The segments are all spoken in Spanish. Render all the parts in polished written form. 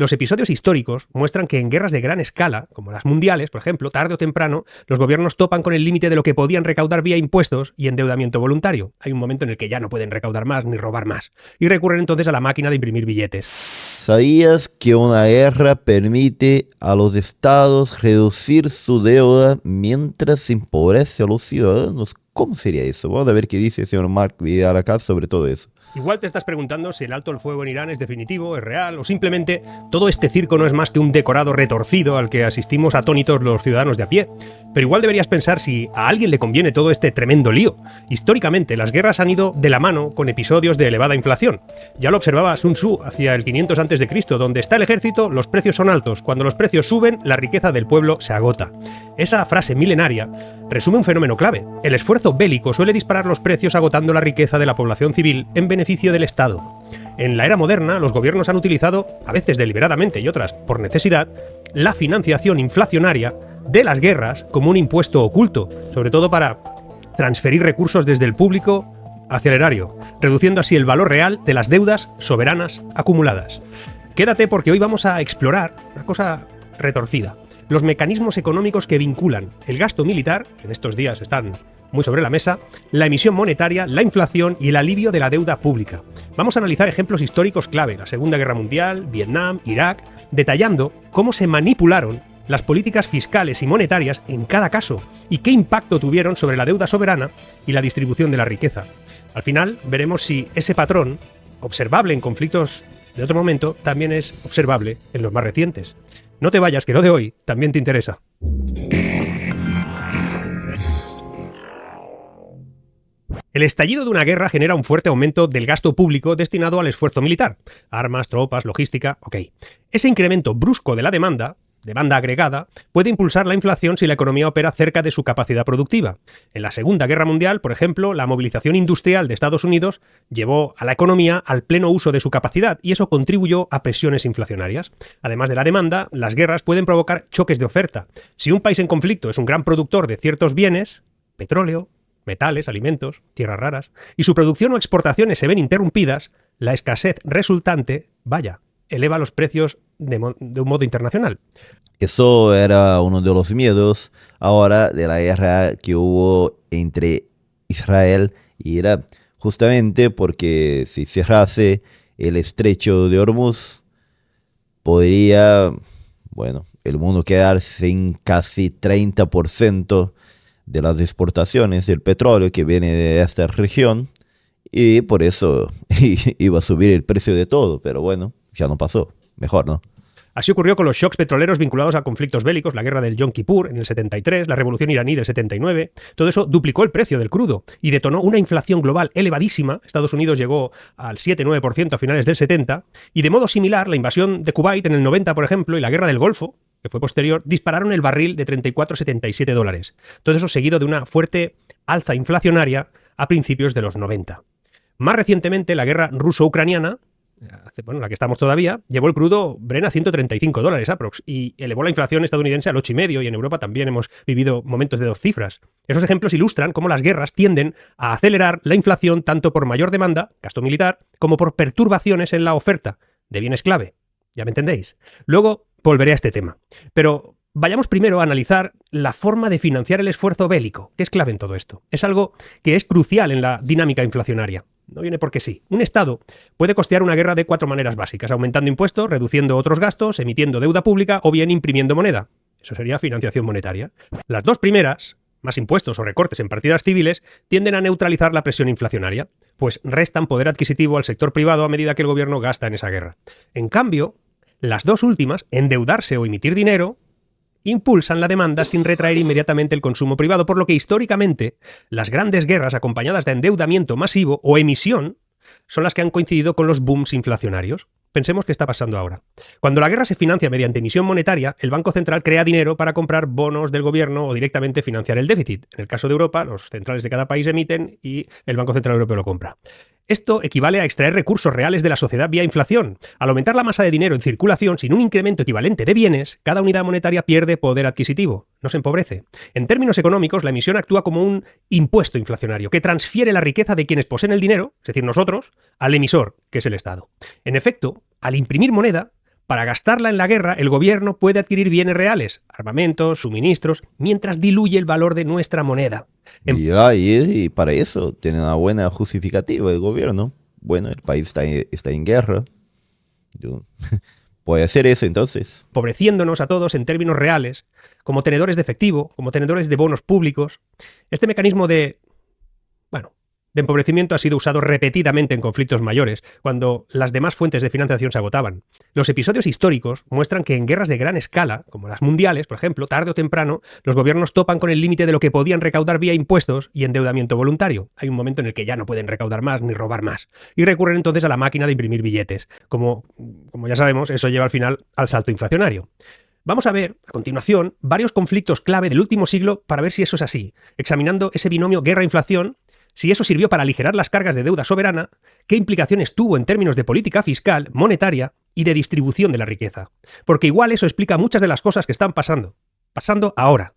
Los episodios históricos muestran que en guerras de gran escala, como las mundiales, por ejemplo, tarde o temprano, los gobiernos topan con el límite de lo que podían recaudar vía impuestos y endeudamiento voluntario. Hay un momento en el que ya no pueden recaudar más ni robar más. Y recurren entonces a la máquina de imprimir billetes. ¿Sabías que una guerra permite a los estados reducir su deuda mientras empobrece a los ciudadanos? ¿Cómo sería eso? Vamos a ver qué dice el señor Mark Vidal acá sobre todo eso. Igual te estás preguntando si el alto el fuego en Irán es definitivo, es real, o simplemente todo este circo no es más que un decorado retorcido al que asistimos atónitos los ciudadanos de a pie. Pero igual deberías pensar si a alguien le conviene todo este tremendo lío. Históricamente, las guerras han ido de la mano con episodios de elevada inflación. Ya lo observaba Sun Tzu hacia el 500 a.C., donde está el ejército, los precios son altos. Cuando los precios suben, la riqueza del pueblo se agota. Esa frase milenaria resume un fenómeno clave. El esfuerzo bélico suele disparar los precios agotando la riqueza de la población civil en beneficio del Estado. En la era moderna, los gobiernos han utilizado, a veces deliberadamente y otras por necesidad, la financiación inflacionaria de las guerras como un impuesto oculto, sobre todo para transferir recursos desde el público hacia el erario, reduciendo así el valor real de las deudas soberanas acumuladas. Quédate porque hoy vamos a explorar una cosa retorcida: los mecanismos económicos que vinculan el gasto militar, que en estos días están muy sobre la mesa, la emisión monetaria, la inflación y el alivio de la deuda pública. Vamos a analizar ejemplos históricos clave: la Segunda Guerra Mundial, Vietnam, Irak, detallando cómo se manipularon las políticas fiscales y monetarias en cada caso y qué impacto tuvieron sobre la deuda soberana y la distribución de la riqueza. Al final veremos si ese patrón, observable en conflictos de otro momento, también es observable en los más recientes. No te vayas, que lo de hoy también te interesa. El estallido de una guerra genera un fuerte aumento del gasto público destinado al esfuerzo militar. Armas, tropas, logística, ok. Ese incremento brusco de la demanda agregada, puede impulsar la inflación si la economía opera cerca de su capacidad productiva. En la Segunda Guerra Mundial, por ejemplo, la movilización industrial de Estados Unidos llevó a la economía al pleno uso de su capacidad y eso contribuyó a presiones inflacionarias. Además de la demanda, las guerras pueden provocar choques de oferta. Si un país en conflicto es un gran productor de ciertos bienes, petróleo, metales, alimentos, tierras raras, y su producción o exportaciones se ven interrumpidas, la escasez resultante, eleva los precios de un modo internacional. Eso era uno de los miedos ahora de la guerra que hubo entre Israel y Irán. Justamente porque si cerrase el estrecho de Hormuz, podría, el mundo quedar sin casi 30% de las exportaciones del petróleo que viene de esta región. Y por eso iba a subir el precio de todo, pero bueno, ya no pasó. Mejor, ¿no? Así ocurrió con los shocks petroleros vinculados a conflictos bélicos, la guerra del Yom Kippur en el 73, la revolución iraní del 79. Todo eso duplicó el precio del crudo y detonó una inflación global elevadísima. Estados Unidos llegó al 7-9% a finales del 70. Y de modo similar, la invasión de Kuwait en el 90, por ejemplo, y la guerra del Golfo, que fue posterior, dispararon el barril de $34,77. Todo eso seguido de una fuerte alza inflacionaria a principios de los 90. Más recientemente, la guerra ruso-ucraniana, la que estamos todavía, llevó el crudo Brent a $135 aprox y elevó la inflación estadounidense al 8,5%, y en Europa también hemos vivido momentos de 2 cifras. Esos ejemplos ilustran cómo las guerras tienden a acelerar la inflación tanto por mayor demanda, gasto militar, como por perturbaciones en la oferta de bienes clave. ¿Ya me entendéis? Luego volveré a este tema. Pero vayamos primero a analizar la forma de financiar el esfuerzo bélico, que es clave en todo esto. Es algo que es crucial en la dinámica inflacionaria. No viene porque sí. Un Estado puede costear una guerra de 4 maneras básicas: aumentando impuestos, reduciendo otros gastos, emitiendo deuda pública o bien imprimiendo moneda. Eso sería financiación monetaria. Las dos primeras, más impuestos o recortes en partidas civiles, tienden a neutralizar la presión inflacionaria, pues restan poder adquisitivo al sector privado a medida que el gobierno gasta en esa guerra. En cambio, las dos últimas, endeudarse o emitir dinero, impulsan la demanda sin retraer inmediatamente el consumo privado, por lo que históricamente las grandes guerras acompañadas de endeudamiento masivo o emisión son las que han coincidido con los booms inflacionarios. Pensemos qué está pasando ahora. Cuando la guerra se financia mediante emisión monetaria, el Banco Central crea dinero para comprar bonos del gobierno o directamente financiar el déficit. En el caso de Europa, los centrales de cada país emiten y el Banco Central Europeo lo compra. Esto equivale a extraer recursos reales de la sociedad vía inflación. Al aumentar la masa de dinero en circulación sin un incremento equivalente de bienes, cada unidad monetaria pierde poder adquisitivo, no se empobrece. En términos económicos, la emisión actúa como un impuesto inflacionario que transfiere la riqueza de quienes poseen el dinero, es decir, nosotros, al emisor, que es el Estado. En efecto, al imprimir moneda, Para gastarla en la guerra, el gobierno puede adquirir bienes reales, armamentos, suministros, mientras diluye el valor de nuestra moneda. Y para eso tiene una buena justificativa el gobierno. Bueno, el país está en guerra. Yo- Puede hacer eso entonces. Empobreciéndonos a todos en términos reales, como tenedores de efectivo, como tenedores de bonos públicos. Este mecanismo de empobrecimiento ha sido usado repetidamente en conflictos mayores, cuando las demás fuentes de financiación se agotaban. Los episodios históricos muestran que en guerras de gran escala, como las mundiales, por ejemplo, tarde o temprano, los gobiernos topan con el límite de lo que podían recaudar vía impuestos y endeudamiento voluntario. Hay un momento en el que ya no pueden recaudar más ni robar más. Y recurren entonces a la máquina de imprimir billetes. Como ya sabemos, eso lleva al final al salto inflacionario. Vamos a ver, a continuación, varios conflictos clave del último siglo para ver si eso es así, examinando ese binomio guerra-inflación, si eso sirvió para aligerar las cargas de deuda soberana, qué implicaciones tuvo en términos de política fiscal, monetaria y de distribución de la riqueza. Porque igual eso explica muchas de las cosas que están pasando ahora.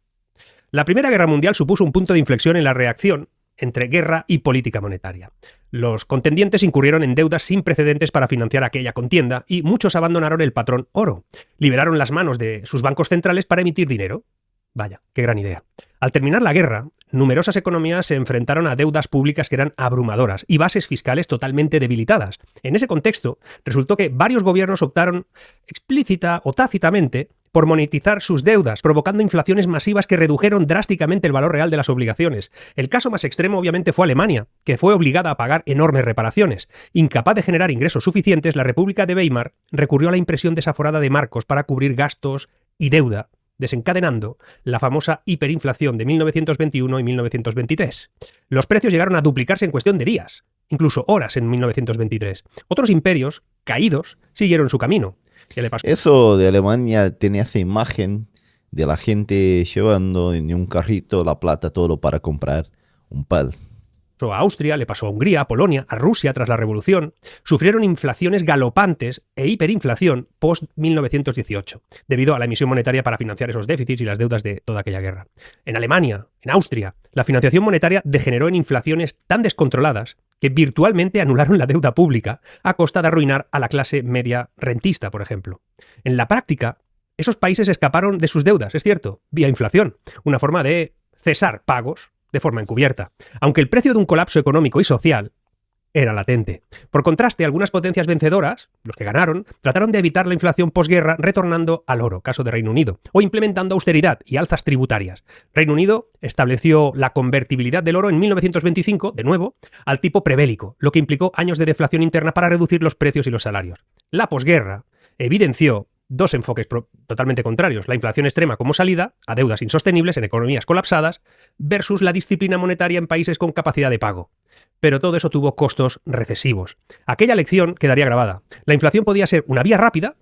La Primera Guerra Mundial supuso un punto de inflexión en la reacción entre guerra y política monetaria. Los contendientes incurrieron en deudas sin precedentes para financiar aquella contienda y muchos abandonaron el patrón oro. Liberaron las manos de sus bancos centrales para emitir dinero. Vaya, qué gran idea. Al terminar la guerra, numerosas economías se enfrentaron a deudas públicas que eran abrumadoras y bases fiscales totalmente debilitadas. En ese contexto, resultó que varios gobiernos optaron explícita o tácitamente por monetizar sus deudas, provocando inflaciones masivas que redujeron drásticamente el valor real de las obligaciones. El caso más extremo obviamente fue Alemania, que fue obligada a pagar enormes reparaciones. Incapaz de generar ingresos suficientes, la República de Weimar recurrió a la impresión desaforada de marcos para cubrir gastos y deuda, desencadenando la famosa hiperinflación de 1921 y 1923. Los precios llegaron a duplicarse en cuestión de días, incluso horas en 1923. Otros imperios, caídos, siguieron su camino. ¿Qué le pasó? Eso de Alemania tiene esa imagen de la gente llevando en un carrito la plata todo para comprar un pan. A Austria, le pasó a Hungría, a Polonia, a Rusia tras la Revolución. Sufrieron inflaciones galopantes e hiperinflación post-1918, debido a la emisión monetaria para financiar esos déficits y las deudas de toda aquella guerra. En Alemania, en Austria, la financiación monetaria degeneró en inflaciones tan descontroladas que virtualmente anularon la deuda pública a costa de arruinar a la clase media rentista, por ejemplo. En la práctica, esos países escaparon de sus deudas, es cierto, vía inflación, una forma de cesar pagos de forma encubierta, aunque el precio de un colapso económico y social era latente. Por contraste, algunas potencias vencedoras, los que ganaron, trataron de evitar la inflación posguerra retornando al oro, caso de Reino Unido, o implementando austeridad y alzas tributarias. Reino Unido estableció la convertibilidad del oro en 1925, de nuevo, al tipo prebélico, lo que implicó años de deflación interna para reducir los precios y los salarios. La posguerra evidenció dos enfoques totalmente contrarios: la inflación extrema como salida a deudas insostenibles en economías colapsadas versus la disciplina monetaria en países con capacidad de pago. Pero todo eso tuvo costos recesivos. Aquella lección quedaría grabada. La inflación podía ser una vía rápida,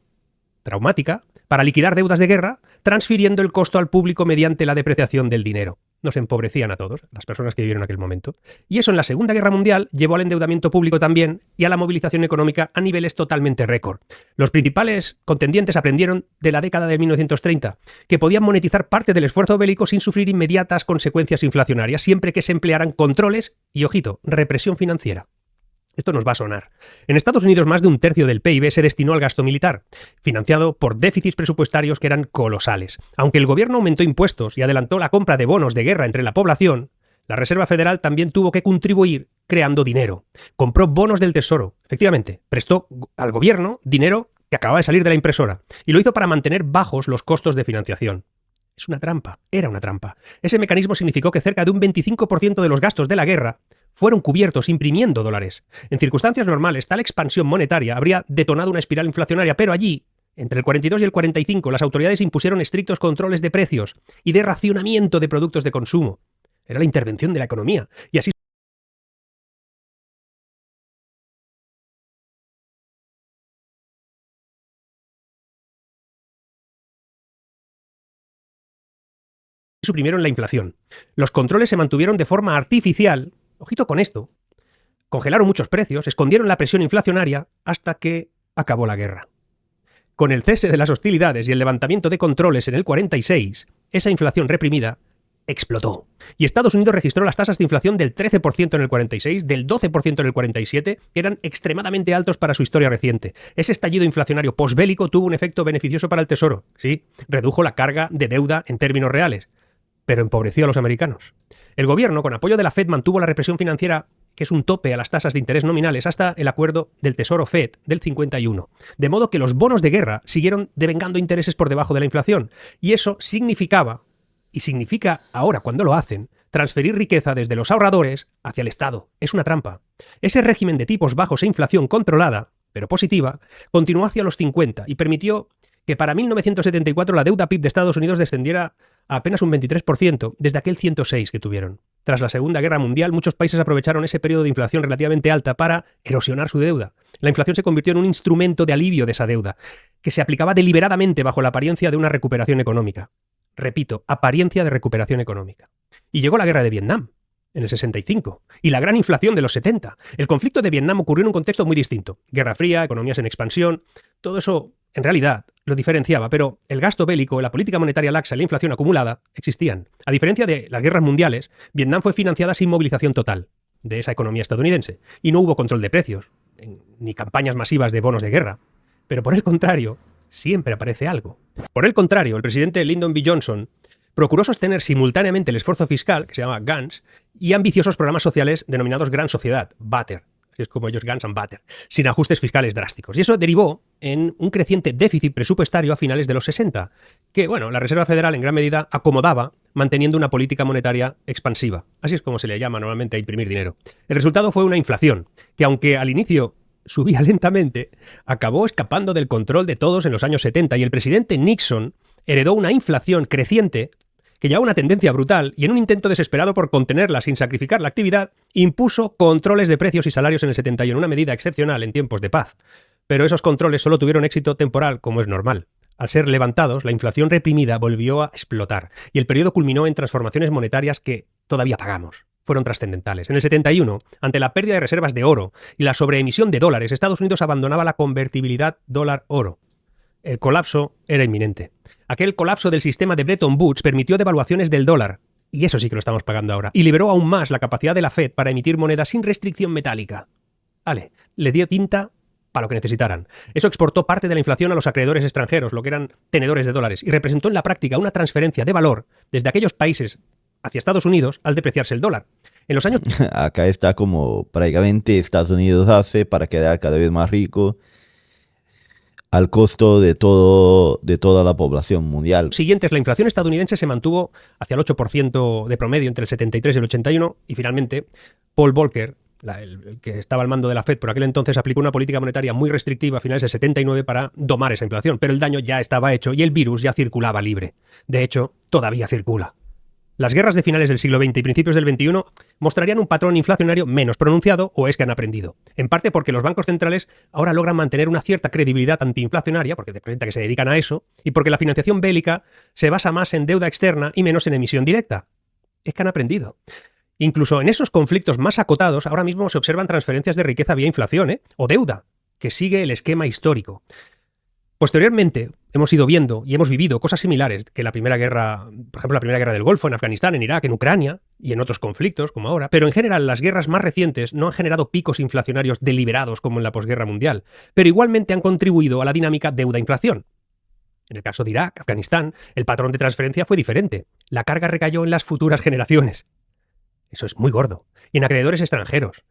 traumática, para liquidar deudas de guerra, transfiriendo el costo al público mediante la depreciación del dinero. Nos empobrecían a todos, las personas que vivieron aquel momento. Y eso en la Segunda Guerra Mundial llevó al endeudamiento público también y a la movilización económica a niveles totalmente récord. Los principales contendientes aprendieron de la década de 1930 que podían monetizar parte del esfuerzo bélico sin sufrir inmediatas consecuencias inflacionarias, siempre que se emplearan controles y, ojito, represión financiera. Esto nos va a sonar. En Estados Unidos, más de un tercio del PIB se destinó al gasto militar, financiado por déficits presupuestarios que eran colosales. Aunque el gobierno aumentó impuestos y adelantó la compra de bonos de guerra entre la población, la Reserva Federal también tuvo que contribuir creando dinero. Compró bonos del Tesoro. Efectivamente, prestó al gobierno dinero que acababa de salir de la impresora, y lo hizo para mantener bajos los costos de financiación. Es una trampa, era una trampa. Ese mecanismo significó que cerca de un 25% de los gastos de la guerra fueron cubiertos imprimiendo dólares. En circunstancias normales, tal expansión monetaria habría detonado una espiral inflacionaria, pero allí, entre el 42 y el 45, las autoridades impusieron estrictos controles de precios y de racionamiento de productos de consumo. Era la intervención de la economía, y así suprimieron la inflación. Los controles se mantuvieron de forma artificial. Ojito con esto. Congelaron muchos precios, escondieron la presión inflacionaria hasta que acabó la guerra. Con el cese de las hostilidades y el levantamiento de controles en el 46, esa inflación reprimida explotó. Y Estados Unidos registró las tasas de inflación del 13% en el 46, del 12% en el 47, que eran extremadamente altos para su historia reciente. Ese estallido inflacionario posbélico tuvo un efecto beneficioso para el Tesoro. Sí, redujo la carga de deuda en términos reales, pero empobreció a los americanos. El gobierno, con apoyo de la Fed, mantuvo la represión financiera, que es un tope a las tasas de interés nominales, hasta el acuerdo del Tesoro Fed del 51. De modo que los bonos de guerra siguieron devengando intereses por debajo de la inflación. Y eso significaba, y significa ahora cuando lo hacen, transferir riqueza desde los ahorradores hacia el Estado. Es una trampa. Ese régimen de tipos bajos e inflación controlada, pero positiva, continuó hacia los 50 y permitió que para 1974 la deuda PIB de Estados Unidos descendiera a apenas un 23% desde aquel 106 que tuvieron. Tras la Segunda Guerra Mundial, muchos países aprovecharon ese periodo de inflación relativamente alta para erosionar su deuda. La inflación se convirtió en un instrumento de alivio de esa deuda, que se aplicaba deliberadamente bajo la apariencia de una recuperación económica. Repito, apariencia de recuperación económica. Y llegó la guerra de Vietnam, en el 65, y la gran inflación de los 70. El conflicto de Vietnam ocurrió en un contexto muy distinto. Guerra fría, economías en expansión, todo eso en realidad lo diferenciaba, pero el gasto bélico, la política monetaria laxa y la inflación acumulada existían. A diferencia de las guerras mundiales, Vietnam fue financiada sin movilización total de esa economía estadounidense, y no hubo control de precios, ni campañas masivas de bonos de guerra. Pero por el contrario, siempre aparece algo. Por el contrario, el presidente Lyndon B. Johnson procuró sostener simultáneamente el esfuerzo fiscal, que se llama GANS, y ambiciosos programas sociales denominados Gran Sociedad, BATER, así es como ellos, GANS and BATER, sin ajustes fiscales drásticos. Y eso derivó en un creciente déficit presupuestario a finales de los 60, que, bueno, la Reserva Federal en gran medida acomodaba manteniendo una política monetaria expansiva. Así es como se le llama normalmente a imprimir dinero. El resultado fue una inflación, que aunque al inicio subía lentamente, acabó escapando del control de todos en los años 70, y el presidente Nixon heredó una inflación creciente que llevaba una tendencia brutal, y en un intento desesperado por contenerla sin sacrificar la actividad, impuso controles de precios y salarios en el 71, una medida excepcional en tiempos de paz. Pero esos controles solo tuvieron éxito temporal, como es normal. Al ser levantados, la inflación reprimida volvió a explotar, y el periodo culminó en transformaciones monetarias que todavía pagamos. Fueron trascendentales. En el 71, ante la pérdida de reservas de oro y la sobreemisión de dólares, Estados Unidos abandonaba la convertibilidad dólar-oro. El colapso era inminente. Aquel colapso del sistema de Bretton Woods permitió devaluaciones del dólar, y eso sí que lo estamos pagando ahora, y liberó aún más la capacidad de la Fed para emitir moneda sin restricción metálica. Vale, le dio tinta para lo que necesitaran. Eso exportó parte de la inflación a los acreedores extranjeros, lo que eran tenedores de dólares, y representó en la práctica una transferencia de valor desde aquellos países hacia Estados Unidos al depreciarse el dólar. En los años... Acá está como prácticamente Estados Unidos hace para quedar cada vez más rico al costo de toda la población mundial. Siguientes, la inflación estadounidense se mantuvo hacia el 8% de promedio entre el 73 y el 81, y finalmente Paul Volcker, el que estaba al mando de la Fed por aquel entonces, aplicó una política monetaria muy restrictiva a finales del 79 para domar esa inflación, pero el daño ya estaba hecho y el virus ya circulaba libre. De hecho, todavía circula. Las guerras de finales del siglo XX y principios del XXI mostrarían un patrón inflacionario menos pronunciado, o es que han aprendido. En parte porque los bancos centrales ahora logran mantener una cierta credibilidad antiinflacionaria, porque representa que se dedican a eso, y porque la financiación bélica se basa más en deuda externa y menos en emisión directa. Es que han aprendido. Incluso en esos conflictos más acotados, ahora mismo se observan transferencias de riqueza vía inflación, o deuda, que sigue el esquema histórico. Posteriormente, hemos ido viendo y hemos vivido cosas similares que la primera guerra, por ejemplo, la primera guerra del Golfo, en Afganistán, en Irak, en Ucrania y en otros conflictos, como ahora. Pero en general, las guerras más recientes no han generado picos inflacionarios deliberados como en la posguerra mundial, pero igualmente han contribuido a la dinámica deuda-inflación. En el caso de Irak, Afganistán, el patrón de transferencia fue diferente. La carga recayó en las futuras generaciones. Eso es muy gordo. Y en acreedores extranjeros,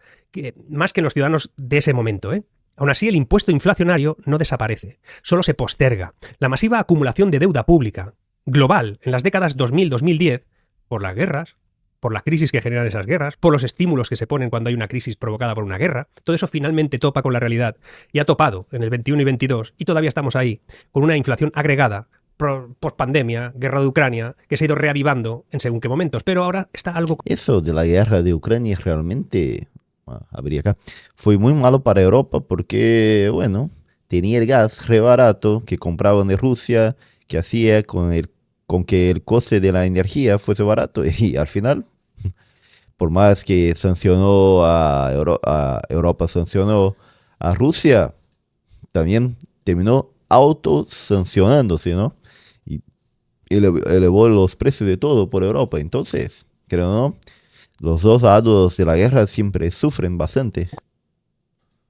más que en los ciudadanos de ese momento, ¿eh? Aún así, el impuesto inflacionario no desaparece, solo se posterga. La masiva acumulación de deuda pública global en las décadas 2000-2010, por las guerras, por la crisis que generan esas guerras, por los estímulos que se ponen cuando hay una crisis provocada por una guerra, todo eso finalmente topa con la realidad y ha topado en el 21 y 22 y todavía estamos ahí, con una inflación agregada, post-pandemia, guerra de Ucrania, que se ha ido reavivando en según qué momentos, pero ahora está algo... Eso de la guerra de Ucrania realmente... habría acá. Fue muy malo para Europa porque, bueno, tenía el gas re barato que compraban de Rusia, que hacía con que el coste de la energía fuese barato, y al final, por más que sancionó a Europa sancionó a Rusia, también terminó autosancionándose, ¿no? elevó los precios de todo por Europa. Entonces, creo, ¿no? Los dos lados de la guerra siempre sufren bastante.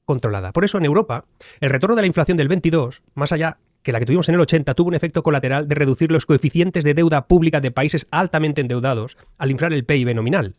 Controlada. Por eso en Europa, el retorno de la inflación del 22, más allá que la que tuvimos en el 80, tuvo un efecto colateral de reducir los coeficientes de deuda pública de países altamente endeudados al inflar el PIB nominal.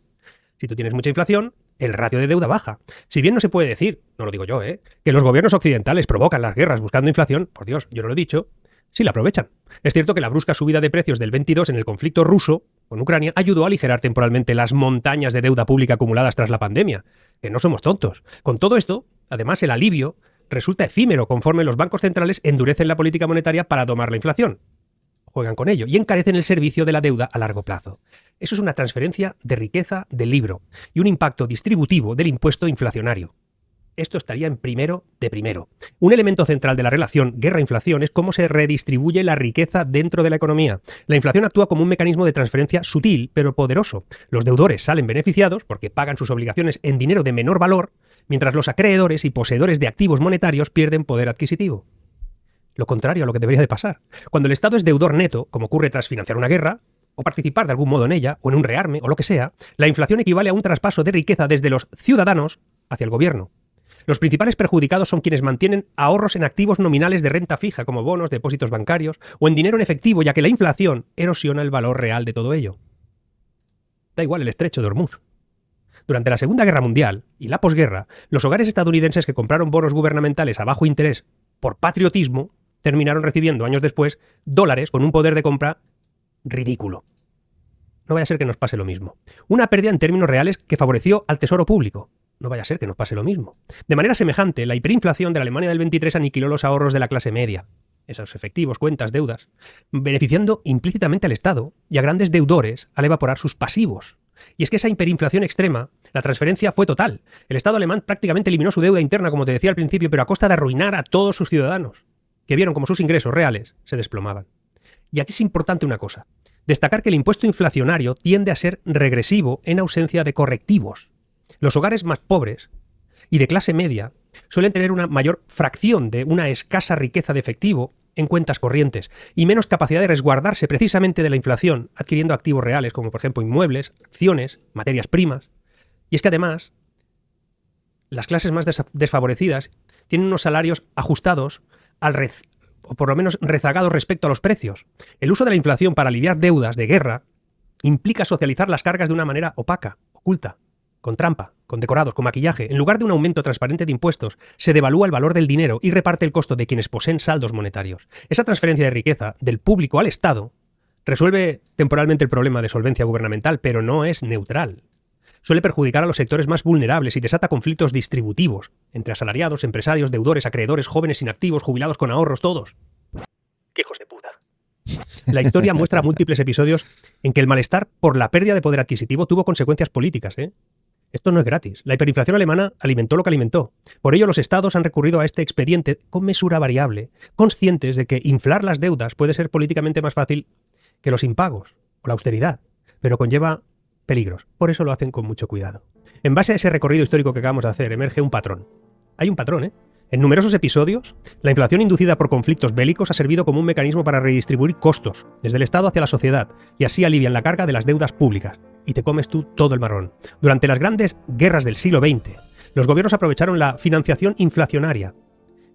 Si tú tienes mucha inflación, el ratio de deuda baja. Si bien no se puede decir, no lo digo yo, que los gobiernos occidentales provocan las guerras buscando inflación, por Dios, yo no lo he dicho, sí la aprovechan. Es cierto que la brusca subida de precios del 22 en el conflicto ruso con Ucrania ayudó a aligerar temporalmente las montañas de deuda pública acumuladas tras la pandemia, que no somos tontos. Con todo esto, además, el alivio resulta efímero conforme los bancos centrales endurecen la política monetaria para domar la inflación. Juegan con ello y encarecen el servicio de la deuda a largo plazo. Eso es una transferencia de riqueza del libro y un impacto distributivo del impuesto inflacionario. Esto estaría en primero de primero. Un elemento central de la relación guerra-inflación es cómo se redistribuye la riqueza dentro de la economía. La inflación actúa como un mecanismo de transferencia sutil pero poderoso. Los deudores salen beneficiados porque pagan sus obligaciones en dinero de menor valor, mientras los acreedores y poseedores de activos monetarios pierden poder adquisitivo. Lo contrario a lo que debería de pasar. Cuando el Estado es deudor neto, como ocurre tras financiar una guerra, o participar de algún modo en ella, o en un rearme, o lo que sea, la inflación equivale a un traspaso de riqueza desde los ciudadanos hacia el gobierno. Los principales perjudicados son quienes mantienen ahorros en activos nominales de renta fija, como bonos, depósitos bancarios, o en dinero en efectivo, ya que la inflación erosiona el valor real de todo ello. Da igual el estrecho de Hormuz. Durante la Segunda Guerra Mundial y la posguerra, los hogares estadounidenses que compraron bonos gubernamentales a bajo interés por patriotismo terminaron recibiendo años después dólares con un poder de compra ridículo. No vaya a ser que nos pase lo mismo. Una pérdida en términos reales que favoreció al tesoro público. No vaya a ser que nos pase lo mismo. De manera semejante, la hiperinflación de la Alemania del 23 aniquiló los ahorros de la clase media, esos efectivos, cuentas, deudas, beneficiando implícitamente al Estado y a grandes deudores al evaporar sus pasivos. Y es que esa hiperinflación extrema, la transferencia fue total. El Estado alemán prácticamente eliminó su deuda interna, como te decía al principio, pero a costa de arruinar a todos sus ciudadanos, que vieron como sus ingresos reales se desplomaban. Y aquí es importante una cosa, destacar que el impuesto inflacionario tiende a ser regresivo en ausencia de correctivos. Los hogares más pobres y de clase media suelen tener una mayor fracción de una escasa riqueza de efectivo en cuentas corrientes y menos capacidad de resguardarse precisamente de la inflación, adquiriendo activos reales como por ejemplo inmuebles, acciones, materias primas. Y es que además, las clases más desfavorecidas tienen unos salarios ajustados o por lo menos rezagados respecto a los precios. El uso de la inflación para aliviar deudas de guerra implica socializar las cargas de una manera opaca, oculta, con trampa, con decorados, con maquillaje. En lugar de un aumento transparente de impuestos, se devalúa el valor del dinero y reparte el costo de quienes poseen saldos monetarios. Esa transferencia de riqueza del público al Estado resuelve temporalmente el problema de solvencia gubernamental, pero no es neutral. Suele perjudicar a los sectores más vulnerables y desata conflictos distributivos entre asalariados, empresarios, deudores, acreedores, jóvenes inactivos, jubilados con ahorros, todos. ¡Qué hijos de puta! La historia muestra múltiples episodios en que el malestar por la pérdida de poder adquisitivo tuvo consecuencias políticas, Esto no es gratis. La hiperinflación alemana alimentó lo que alimentó. Por ello, los estados han recurrido a este expediente con mesura variable, conscientes de que inflar las deudas puede ser políticamente más fácil que los impagos o la austeridad, pero conlleva peligros. Por eso lo hacen con mucho cuidado. En base a ese recorrido histórico que acabamos de hacer, emerge un patrón. Hay un patrón, En numerosos episodios, la inflación inducida por conflictos bélicos ha servido como un mecanismo para redistribuir costos desde el Estado hacia la sociedad y así alivian la carga de las deudas públicas. Y te comes tú todo el marrón. Durante las grandes guerras del siglo XX, los gobiernos aprovecharon la financiación inflacionaria,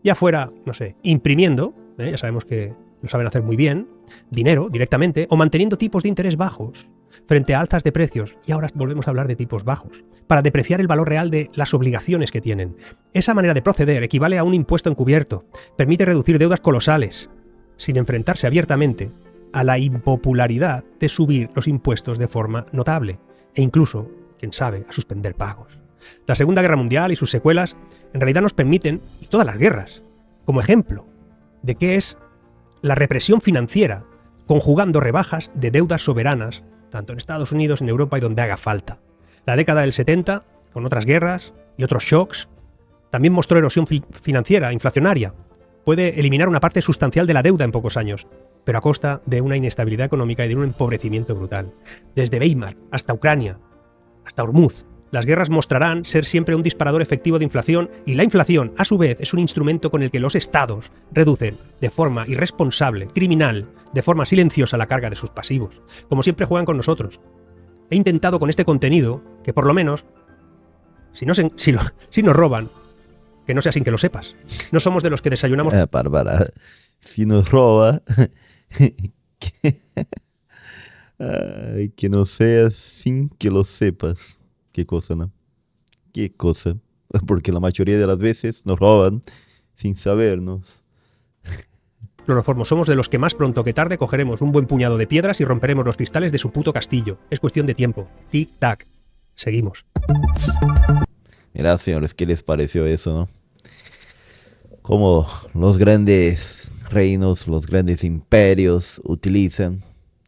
ya fuera, no sé, imprimiendo, ya sabemos que lo saben hacer muy bien, dinero directamente, o manteniendo tipos de interés bajos frente a alzas de precios, y ahora volvemos a hablar de tipos bajos, para depreciar el valor real de las obligaciones que tienen. Esa manera de proceder equivale a un impuesto encubierto, permite reducir deudas colosales, sin enfrentarse abiertamente a la impopularidad de subir los impuestos de forma notable, e incluso, quién sabe, a suspender pagos. La Segunda Guerra Mundial y sus secuelas en realidad nos permiten, y todas las guerras, como ejemplo de qué es la represión financiera, conjugando rebajas de deudas soberanas, tanto en Estados Unidos, en Europa y donde haga falta. La década del 70, con otras guerras y otros shocks, también mostró erosión financiera, inflacionaria. Puede eliminar una parte sustancial de la deuda en pocos años, pero a costa de una inestabilidad económica y de un empobrecimiento brutal. Desde Weimar hasta Ucrania, hasta Hormuz, Las guerras mostrarán ser siempre un disparador efectivo de inflación y la inflación, a su vez, es un instrumento con el que los estados reducen de forma irresponsable, criminal, de forma silenciosa la carga de sus pasivos. Como siempre juegan con nosotros. He intentado con este contenido que por lo menos, si nos roban, que no sea sin que lo sepas. No somos de los que desayunamos... Bárbara, si nos roba, que, ay, que no sea sin que lo sepas. Qué cosa, ¿no? Qué cosa. Porque la mayoría de las veces nos roban sin sabernos. Cloroformo, somos de los que más pronto que tarde cogeremos un buen puñado de piedras y romperemos los cristales de su puto castillo. Es cuestión de tiempo. Tic-tac. Seguimos. Mirad, señores, ¿qué les pareció eso, no? Cómo los grandes reinos, los grandes imperios utilizan,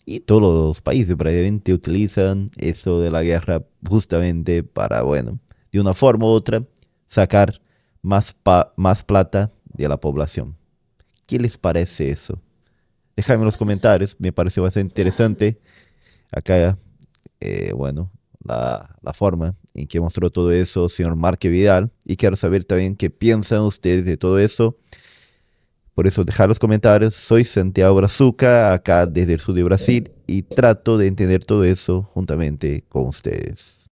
y todos los países prácticamente utilizan eso de la guerra justamente para, bueno, de una forma u otra, sacar más plata de la población. ¿Qué les parece eso? Déjame en los comentarios, me pareció bastante interesante. Acá, bueno, la forma en que mostró todo eso, señor Marque Vidal. Y quiero saber también qué piensan ustedes de todo eso. Por eso, dejar los comentarios. Soy Santiago Brazuca, acá desde el sur de Brasil, y trato de entender todo eso juntamente con ustedes.